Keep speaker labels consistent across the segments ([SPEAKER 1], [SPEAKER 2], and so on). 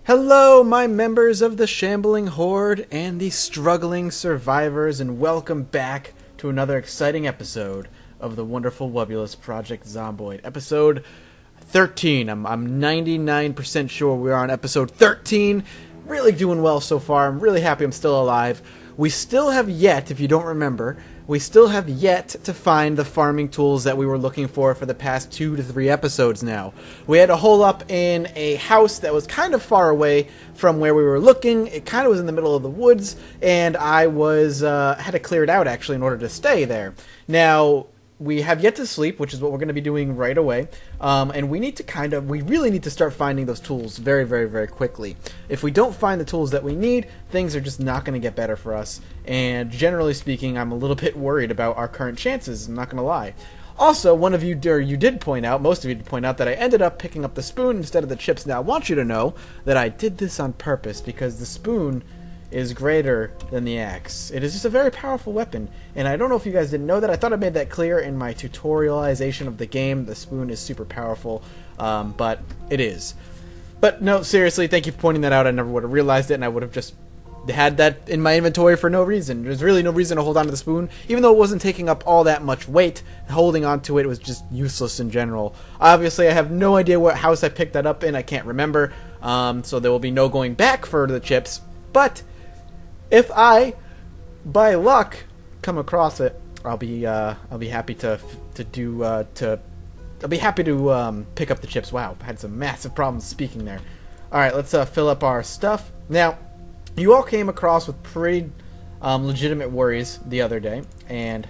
[SPEAKER 1] Hello, my members of the Shambling Horde and the struggling survivors, and welcome back to another exciting episode of the wonderful Wubulous Project Zomboid. Episode 13. I'm 99% sure we're on episode 13. Really doing well so far. I'm really happy I'm still alive. We still have yet, if you don't remember, we still have yet to find the farming tools that we were looking for the past 2 to 3 episodes now. We had to hole up in a house that was kind of far away from where we were looking. It kind of was in the middle of the woods, and I had to clear it out actually in order to stay there. Now, we have yet to sleep, which is what we're going to be doing right away, and we really need to start finding those tools very, very, very quickly. If we don't find the tools that we need, things are just not going to get better for us, and generally speaking, I'm a little bit worried about our current chances, I'm not going to lie. Also, most of you did point out that I ended up picking up the spoon instead of the chips. Now, I want you to know that I did this on purpose, because the spoon is greater than the axe. It is just a very powerful weapon, and I don't know if you guys didn't know that. I thought I made that clear in my tutorialization of the game. The spoon is super powerful, but it is. But no, seriously, thank you for pointing that out. I never would have realized it, and I would have just had that in my inventory for no reason. There's really no reason to hold on to the spoon, even though it wasn't taking up all that much weight. Holding on to it was just useless in general. Obviously, I have no idea what house I picked that up in. I can't remember, so there will be no going back for the chips, but if I, by luck, come across it, I'll be happy to pick up the chips. Wow, I had some massive problems speaking there. All right, let's fill up our stuff. Now, you all came across with pretty legitimate worries the other day, and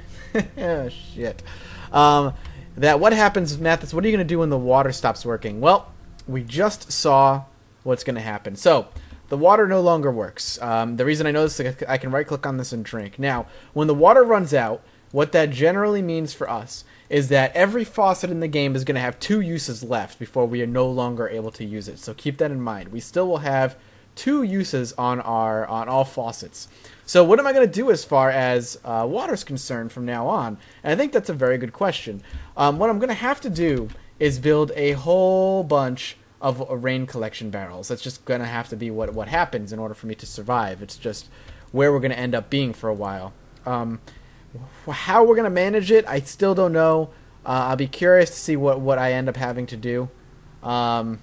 [SPEAKER 1] shit. That what happens, Mathis? What are you gonna do when the water stops working? Well, we just saw what's gonna happen. So the water no longer works. The reason I know this is I can right-click on this and drink. Now, when the water runs out, what that generally means for us is that every faucet in the game is going to have 2 uses left before we are no longer able to use it. So keep that in mind. We still will have 2 uses on all faucets. So what am I going to do as far as water is concerned from now on? And I think that's a very good question. What I'm going to have to do is build a whole bunch of rain collection barrels. That's just gonna have to be what happens in order for me to survive. It's just where we're gonna end up being for a while. How we're gonna manage it, I still don't know. I'll be curious to see what I end up having to do. Gonna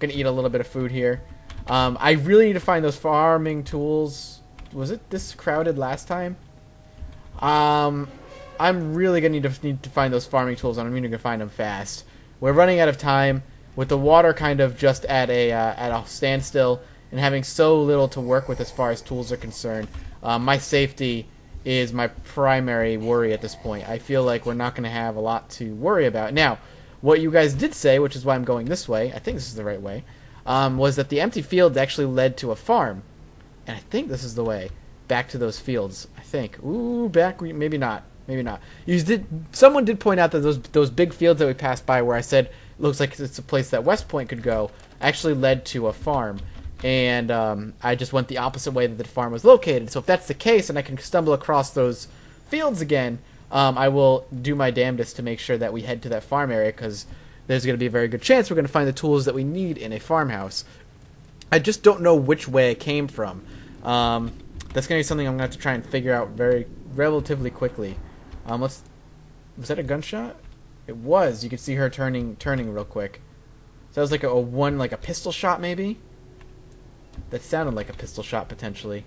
[SPEAKER 1] eat a little bit of food here. I really need to find those farming tools. Was it this crowded last time? I'm really gonna need to find those farming tools, and I'm really gonna find them fast. We're running out of time, with the water kind of just at a standstill and having so little to work with as far as tools are concerned. My safety is my primary worry at this point. I feel like we're not going to have a lot to worry about. Now, what you guys did say, which is why I'm going this way, I think this is the right way, was that the empty fields actually led to a farm. And I think this is the way back to those fields, I think. Ooh, back, maybe not. Maybe not. Someone did point out that those big fields that we passed by where I said looks like it's a place that West Point could go actually led to a farm, and I just went the opposite way that the farm was located. So if that's the case and I can stumble across those fields again, I will do my damnedest to make sure that we head to that farm area, because there's going to be a very good chance we're going to find the tools that we need in a farmhouse. I just don't know which way it came from. That's going to be something I'm going to have to try and figure out relatively quickly. Was that a gunshot? It was. You could see her turning real quick. So that was like a pistol shot maybe? That sounded like a pistol shot potentially.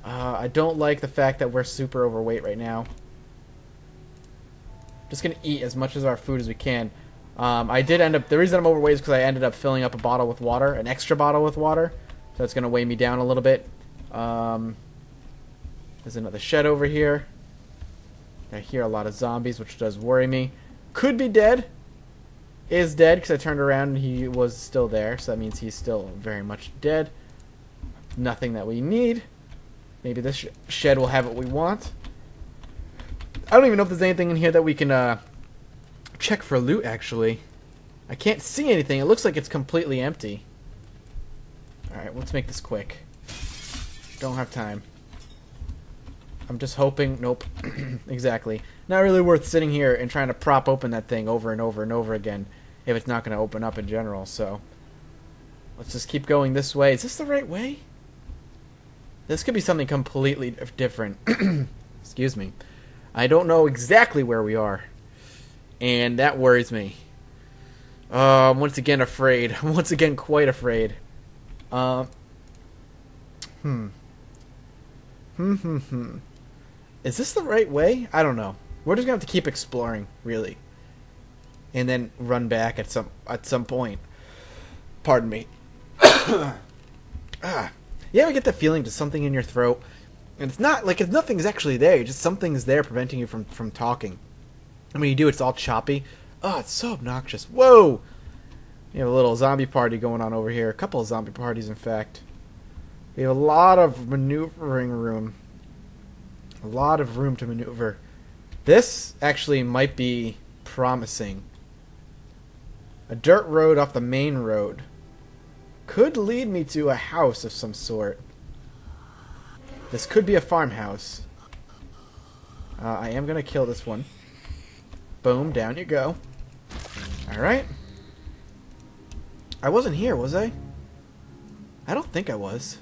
[SPEAKER 1] I don't like the fact that we're super overweight right now. Just gonna eat as much of our food as we can. The reason I'm overweight is because I ended up filling up a bottle with water, an extra bottle with water. So it's gonna weigh me down a little bit. There's another shed over here. I hear a lot of zombies, which does worry me. Could be dead. Is dead, because I turned around and he was still there, so that means he's still very much dead. Nothing that we need. Maybe this shed will have what we want. I don't even know if there's anything in here that we can check for loot, actually. I can't see anything. It looks like it's completely empty. Alright, let's make this quick. Don't have time. I'm just hoping. Nope. Exactly. Not really worth sitting here and trying to prop open that thing over and over and over again if it's not going to open up in general. So Let's just keep going this way. Is this the right way? This could be something completely different. Excuse me. I don't know exactly where we are. And that worries me. I'm once again afraid. I'm once again quite afraid. Is this the right way? I don't know. We're just gonna have to keep exploring, really. And then run back at some point. Pardon me. You ever get the feeling just something in your throat? And it's not like if nothing's actually there, just something's there preventing you from talking. And when you do, it's all choppy. Oh, it's so obnoxious. Whoa! We have a little zombie party going on over here. A couple of zombie parties, in fact. We have a lot of maneuvering room. A lot of room to maneuver. This actually might be promising. A dirt road off the main road. Could lead me to a house of some sort. This could be a farmhouse. I am going to kill this one. Boom, down you go. Alright. I wasn't here, was I? I don't think I was.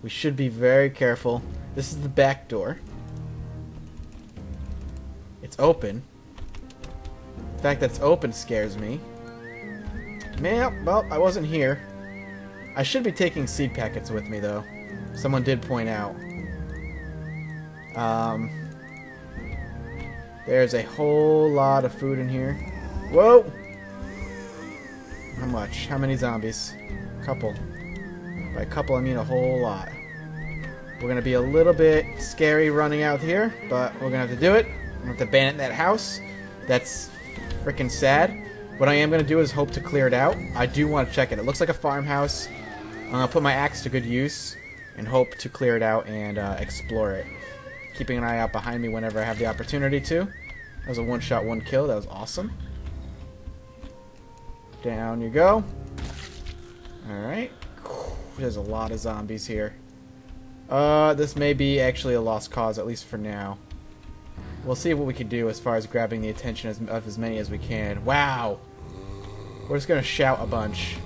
[SPEAKER 1] We should be very careful. This is the back door. It's open. The fact that it's open scares me. Man, well, I wasn't here. I should be taking seed packets with me, though. Someone did point out. There's a whole lot of food in here. Whoa! How much? How many zombies? A couple. By a couple, I mean a whole lot. We're going to be a little bit scary running out here, but we're going to have to do it. We're going to have to abandon that house. That's freaking sad. What I am going to do is hope to clear it out. I do want to check it. It looks like a farmhouse. I'm going to put my axe to good use and hope to clear it out and explore it. Keeping an eye out behind me whenever I have the opportunity to. That was a one-shot, one-kill. That was awesome. Down you go. Alright. There's a lot of zombies here. This may be actually a lost cause, at least for now. We'll see what we can do as far as grabbing the attention of as many as we can. Wow! We're just gonna shout a bunch.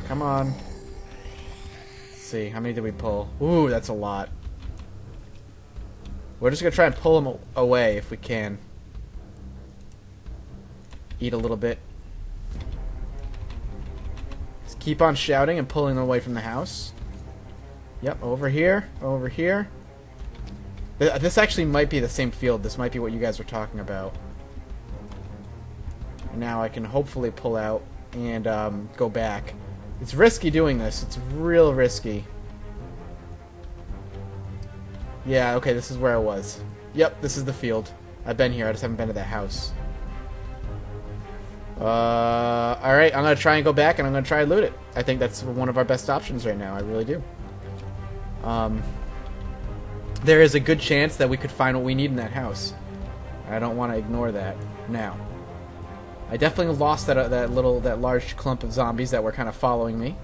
[SPEAKER 1] Come on. Let's see, how many did we pull? Ooh, that's a lot. We're just gonna try and pull them away if we can. Eat a little bit. Just keep on shouting and pulling them away from the house. Yep, over here, over here. This actually might be the same field. This might be what you guys were talking about. And now I can hopefully pull out and go back. It's risky doing this. It's real risky. Yeah, okay, this is where I was. Yep, this is the field. I've been here. I just haven't been to that house. Alright, I'm going to try and go back and I'm going to try and loot it. I think that's one of our best options right now. I really do. There is a good chance that we could find what we need in that house. I don't want to ignore that now. I definitely lost that large clump of zombies that were kind of following me.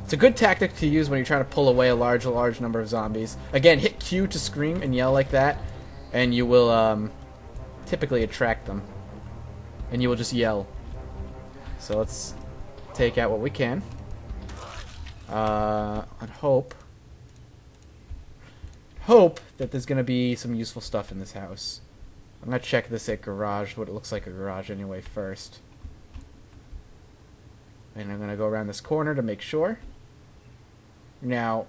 [SPEAKER 1] It's a good tactic to use when you're trying to pull away a large number of zombies. Again, hit Q to scream and yell like that, and you will typically attract them. And you will just yell. So let's take out what we can. And hope that there's going to be some useful stuff in this house. I'm going to check this garage, what it looks like a garage anyway first. And I'm going to go around this corner to make sure. Now,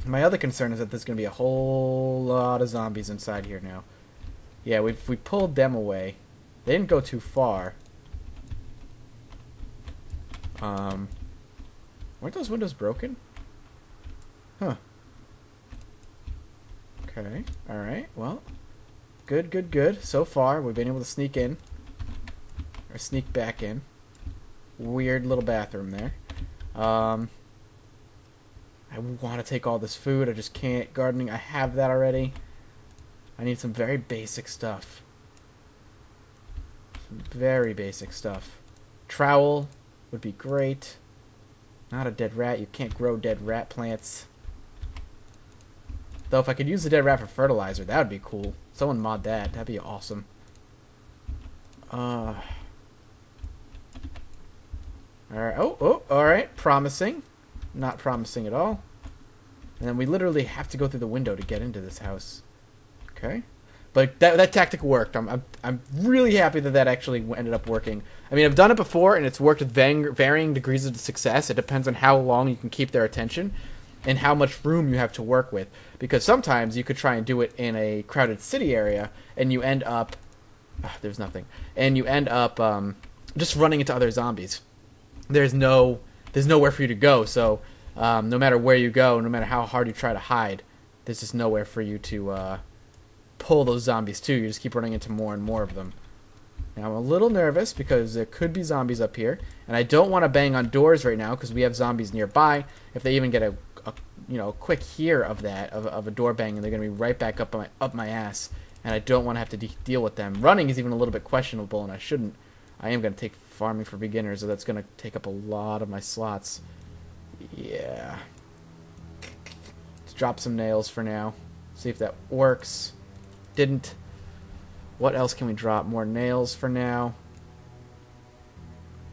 [SPEAKER 1] my other concern is that there's going to be a whole lot of zombies inside here now. Yeah, we pulled them away. They didn't go too far. Weren't those windows broken? Huh. Okay, alright, well. Good. So far, we've been able to sneak in. Or sneak back in. Weird little bathroom there. I want to take all this food, I just can't. Gardening, I have that already. I need some very basic stuff. Some very basic stuff. Trowel would be great. Not a dead rat. You can't grow dead rat plants. Though if I could use the dead rat for fertilizer, that would be cool. Someone mod that. That'd be awesome. Alright, oh, alright, promising. Not promising at all. And then we literally have to go through the window to get into this house. Okay. But that tactic worked. I'm really happy that actually ended up working. I mean, I've done it before, and it's worked with varying degrees of success. It depends on how long you can keep their attention and how much room you have to work with. Because sometimes you could try and do it in a crowded city area, and you end up... there's nothing. And you end up just running into other zombies. There's nowhere for you to go, so no matter where you go, no matter how hard you try to hide, there's just nowhere for you to pull those zombies to. You just keep running into more and more of them. Now I'm a little nervous because there could be zombies up here, and I don't want to bang on doors right now because we have zombies nearby. If they even get a quick hear of that of a door banging, they're gonna be right back up my ass, and I don't want to have to deal with them. Running is even a little bit questionable, and I shouldn't. I am gonna take farming for beginners, so that's gonna take up a lot of my slots. Yeah. Let's drop some nails for now. See if that works. Didn't. What else can we drop? More nails for now.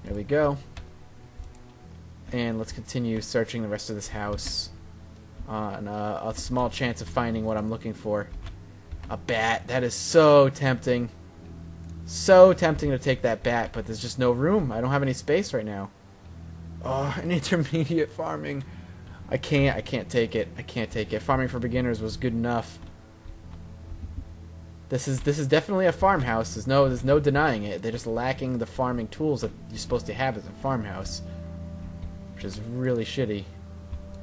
[SPEAKER 1] There we go. And let's continue searching the rest of this house on a small chance of finding what I'm looking for. A bat. That is so tempting. So tempting to take that bat, but there's just no room. I don't have any space right now. Oh, an intermediate farming. I can't take it. I can't take it. Farming for beginners was good enough. This is definitely a farmhouse. There's no denying it. They're just lacking the farming tools that you're supposed to have as a farmhouse, which is really shitty.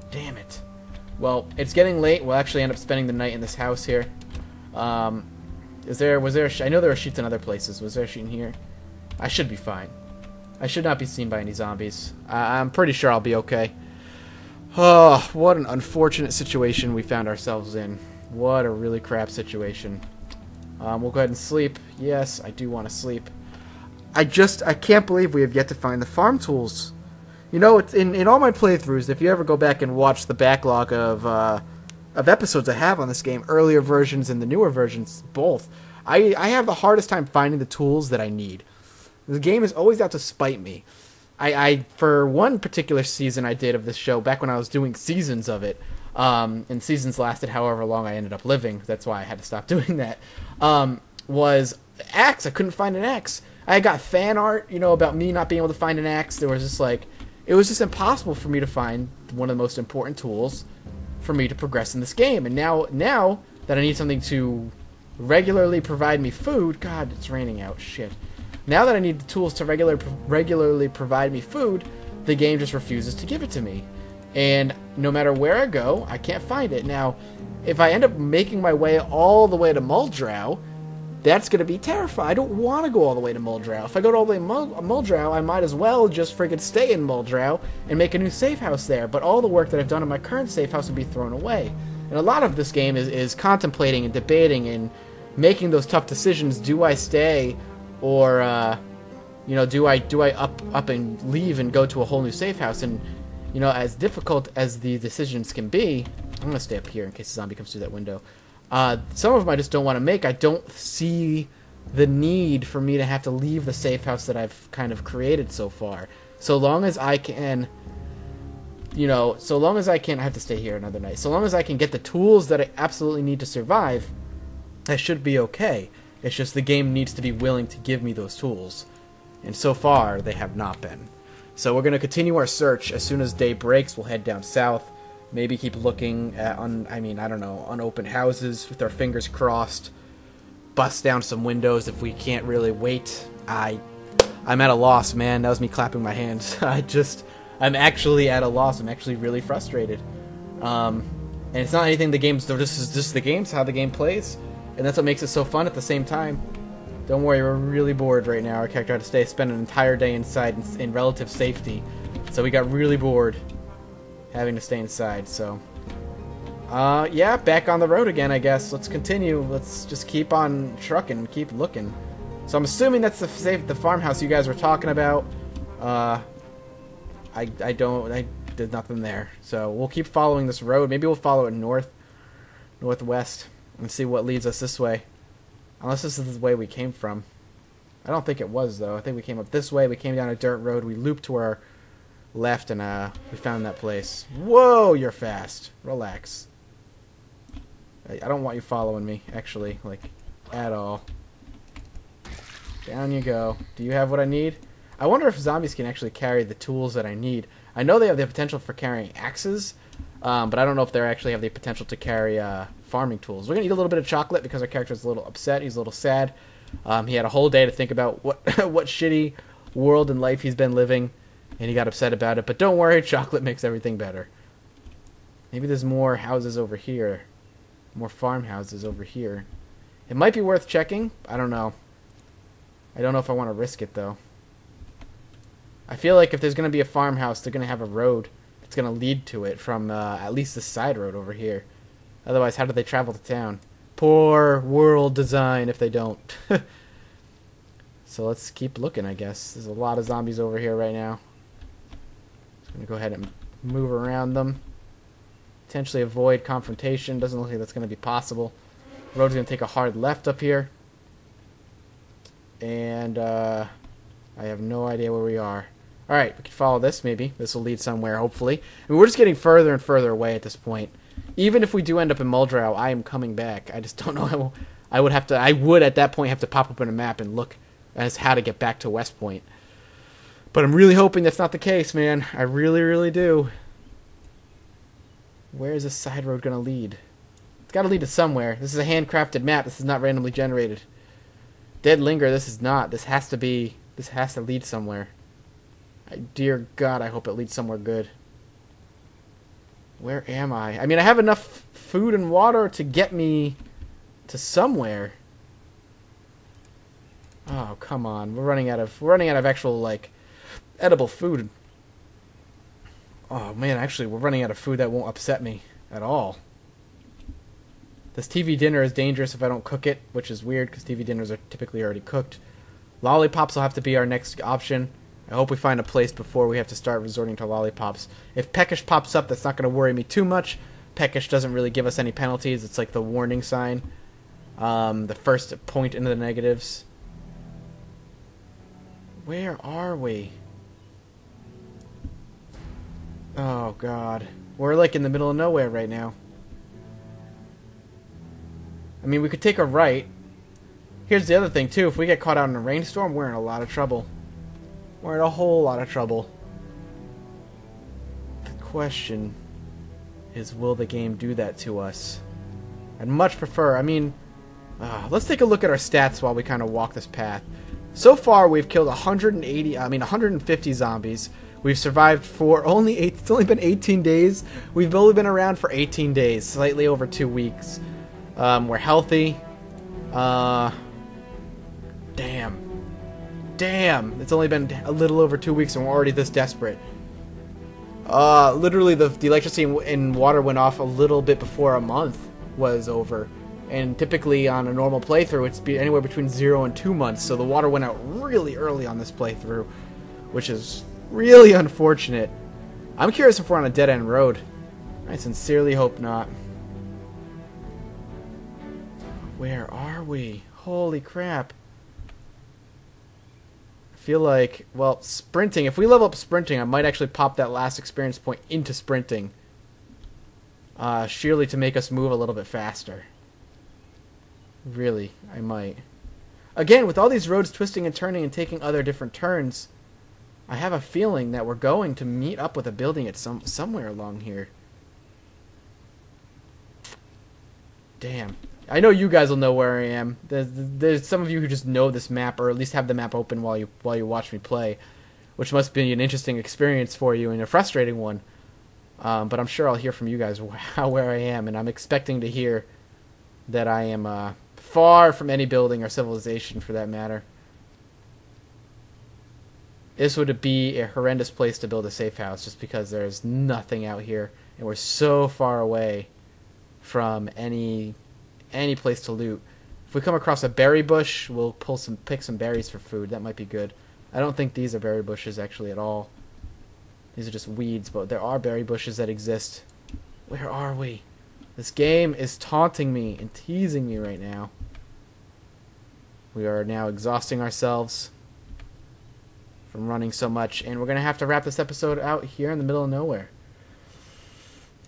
[SPEAKER 1] Damn it. Well, it's getting late. We'll actually end up spending the night in this house here. Was there I know there were sheets in other places. Was there a sheet in here? I should be fine. I should not be seen by any zombies. I'm pretty sure I'll be okay. Oh, what an unfortunate situation we found ourselves in. What a really crap situation. We'll go ahead and sleep. Yes, I do want to sleep. I can't believe we have yet to find the farm tools. You know, it's in all my playthroughs, if you ever go back and watch the backlog of episodes I have on this game, earlier versions and the newer versions, both, I have the hardest time finding the tools that I need. The game is always out to spite me. I for one particular season I did of this show, back when I was doing seasons of it, and seasons lasted however long I ended up living, that's why I had to stop doing that, was axe. I couldn't find an axe. I got fan art, about me not being able to find an axe. There was just it was just impossible for me to find one of the most important tools for me to progress in this game. And now that I need something to regularly provide me food, God, it's raining out, shit. Now that I need the tools to regularly provide me food, the game just refuses to give it to me. And no matter where I go, I can't find it. Now, if I end up making my way all the way to Muldrow, that's going to be terrifying. I don't want to go all the way to Muldrow. If I go all the way to Muldrow, I might as well just friggin' stay in Muldrow and make a new safe house there. But all the work that I've done in my current safe house would be thrown away. And a lot of this game is contemplating and debating and making those tough decisions. Do I stay, or do I up and leave and go to a whole new safe house? And as difficult as the decisions can be, I'm gonna stay up here in case a zombie comes through that window. Some of them I just don't want to make. I don't see the need for me to have to leave the safe house that I've kind of created so far. So long as I can, I have to stay here another night. So long as I can get the tools that I absolutely need to survive, I should be okay. It's just the game needs to be willing to give me those tools. And so far, they have not been. So we're going to continue our search. As soon as day breaks, we'll head down south. Maybe keep looking at, unopened houses with our fingers crossed. Bust down some windows if we can't really wait. I'm at a loss, man. That was me clapping my hands. I'm actually at a loss. I'm actually really frustrated. And it's not anything the game's... This is just the game's how the game plays. And that's what makes it so fun at the same time. Don't worry, we're really bored right now. Our character had to spend an entire day inside in relative safety. So we got really bored having to stay inside, so... yeah, back on the road again, I guess. Let's continue. Let's just keep on trucking, keep looking. So I'm assuming that's the farmhouse you guys were talking about. There's nothing there. So we'll keep following this road. Maybe we'll follow it northwest, and see what leads us this way. Unless this is the way we came from. I don't think it was, though. I think we came up this way, we came down a dirt road, we looped to left, and we found that place. Whoa, you're fast. Relax. I don't want you following me, actually, like, at all. Down you go. Do you have what I need? I wonder if zombies can actually carry the tools that I need. I know they have the potential for carrying axes, but I don't know if they actually have the potential to carry farming tools. We're going to eat a little bit of chocolate because our character's a little upset. He's a little sad. He had a whole day to think about what what shitty world and life he's been living, and he got upset about it. But don't worry, chocolate makes everything better. Maybe there's more houses over here. More farmhouses over here. It might be worth checking. I don't know. I don't know if I want to risk it, though. I feel like if there's going to be a farmhouse, they're going to have a road that's going to lead to it from at least the side road over here. Otherwise, how do they travel to town? Poor world design if they don't. So let's keep looking, I guess. There's a lot of zombies over here right now. Just going to go ahead and move around them. Potentially avoid confrontation. Doesn't look like that's going to be possible. Road's going to take a hard left up here. And I have no idea where we are. Alright, we can follow this maybe. This will lead somewhere, hopefully. I mean, we're just getting further and further away at this point. Even if we do end up in Muldrow, I am coming back. I just don't know how I would at that point have to pop open a map and look as how to get back to West Point. But I'm really hoping that's not the case, man. I really, really do. Where is this side road going to lead? It's got to lead to somewhere. This is a handcrafted map. This is not randomly generated. Dead Linger, this is not. This has to lead somewhere. Dear God, I hope it leads somewhere good. Where am I? I mean, I have enough food and water to get me to somewhere. Oh, come on. We're running out of actual, like, edible food. Oh, man, actually, we're running out of food that won't upset me at all. This TV dinner is dangerous if I don't cook it, which is weird because TV dinners are typically already cooked. Lollipops will have to be our next option. I hope we find a place before we have to start resorting to lollipops. If Peckish pops up, that's not going to worry me too much. Peckish doesn't really give us any penalties. It's like the warning sign. The first point into the negatives. Where are we? Oh, God. We're like in the middle of nowhere right now. I mean, we could take a right. Here's the other thing, too. If we get caught out in a rainstorm, we're in a lot of trouble. We're in a whole lot of trouble. The question is, will the game do that to us? I'd much prefer, I mean, let's take a look at our stats while we kind of walk this path. So far, we've killed 150 zombies. We've survived for it's only been 18 days. We've only been around for 18 days, slightly over 2 weeks. We're healthy. Damn. It's only been a little over 2 weeks and we're already this desperate. Literally the electricity and water went off a little bit before a month was over. And typically on a normal playthrough, it's anywhere between 0 and 2 months. So the water went out really early on this playthrough, which is really unfortunate. I'm curious if we're on a dead-end road. I sincerely hope not. Where are we? Holy crap. I feel like, well, sprinting. If we level up sprinting, I might actually pop that last experience point into sprinting. Surely to make us move a little bit faster. Really, I might. Again, with all these roads twisting and turning and taking other different turns, I have a feeling that we're going to meet up with a building at somewhere along here. Damn. I know you guys will know where I am. There's some of you who just know this map, or at least have the map open while you watch me play, which must be an interesting experience for you and a frustrating one. But I'm sure I'll hear from you guys where I am, and I'm expecting to hear that I am far from any building or civilization, for that matter. This would be a horrendous place to build a safe house, just because there's nothing out here, and we're so far away from any place to loot. If we come across a berry bush, we'll pick some berries for food. That might be good. I don't think these are berry bushes actually at all. These are just weeds, but there are berry bushes that exist. Where are we? This game is taunting me and teasing me right now. We are now exhausting ourselves from running so much, and we're going to have to wrap this episode out here in the middle of nowhere.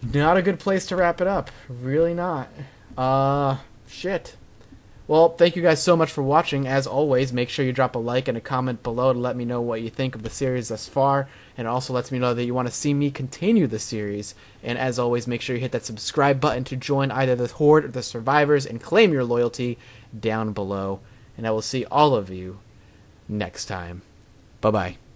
[SPEAKER 1] Not a good place to wrap it up. Really not. Shit. Well, thank you guys so much for watching. As always, make sure you drop a like and a comment below to let me know what you think of the series thus far, and it also lets me know that you want to see me continue the series. And as always, make sure you hit that subscribe button to join either the Horde or the Survivors and claim your loyalty down below. And I will see all of you next time. Bye-bye.